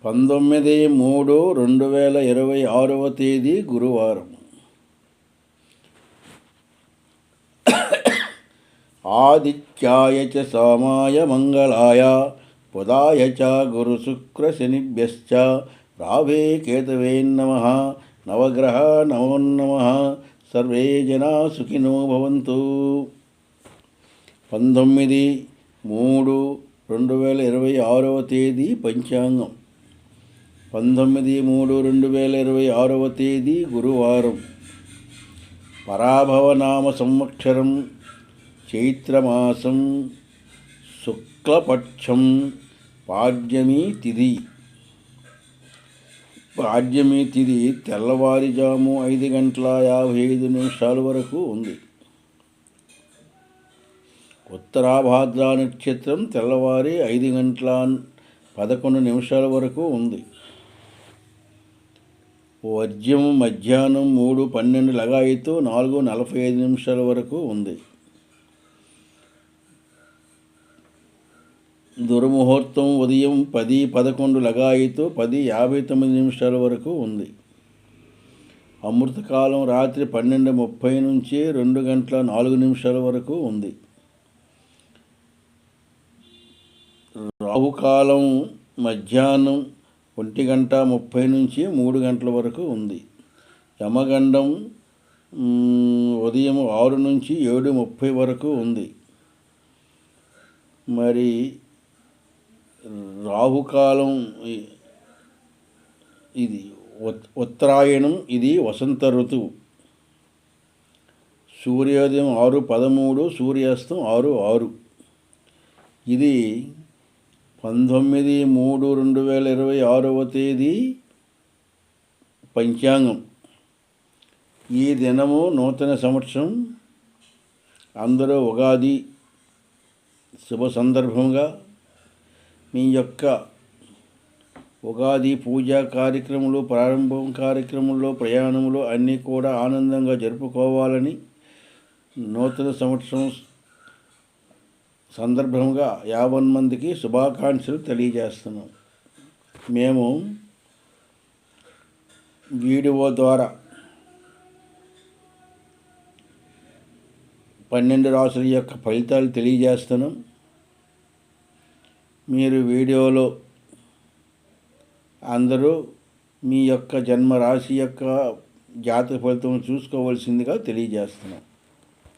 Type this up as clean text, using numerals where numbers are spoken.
19/3/2026 తేదీ గురువారం. ఆదిత్యాయ చ సోమాయ మంగళాయ బుధాయ చ గురుశుక్రశనిభ్యశ్చ రాహవే కేతవే నమః. నవగ్రహ నమో నమః. సర్వే జనా సుఖినో భవంతు. 19/3/2026 తేదీ పంచాంగం. 19/3/2026 తేదీ గురువారం. పరాభవనామ సంవత్సరం, చైత్రమాసం, శుక్లపక్షం, పాడ్యమి తిథి. పాడ్యమి తిథి తెల్లవారుజాము 5:55 వరకు ఉంది. ఉత్తరాభాద్ర నక్షత్రం తెల్లవారి 5:11 వరకు ఉంది. వర్జ్యం మధ్యాహ్నం 3:12 లగాయతు 4:45 వరకు ఉంది. దుర్ముహూర్తం ఉదయం 10:11 లగాయతు 10:59 వరకు ఉంది. అమృతకాలం రాత్రి 12:30 నుంచి 2:04 వరకు ఉంది. రాహుకాలం మధ్యాహ్నం 1:30 నుంచి 3 వరకు ఉంది. యమగండం ఉదయం 6 నుంచి 7:30 వరకు ఉంది. మరి రాహుకాలం ఇది ఉత్తరాయణం, ఇది వసంత ఋతువు. సూర్యోదయం 6:13, సూర్యాస్తం 6:06. ఇది 19/3/2026 తేదీ పంచాంగం. ఈ దినము నూతన సంవత్సరం. అందరూ ఉగాది శుభ సందర్భంగా మీ యొక్క ఉగాది పూజా కార్యక్రమాలు, ప్రారంభం కార్యక్రమంలో, ప్రయాణములు అన్నీ కూడా ఆనందంగా జరుపుకోవాలని నూతన సంవత్సరం సందర్భంగా 50 మందికి శుభాకాంక్షలు తెలియజేస్తున్నాం. మేము వీడియో ద్వారా 12 రాసుల యొక్క ఫలితాలు తెలియజేస్తున్నాం. మీరు వీడియోలో అందరూ మీ యొక్క జన్మరాశి యొక్క జాతక ఫలితం చూసుకోవాల్సిందిగా తెలియజేస్తున్నాం.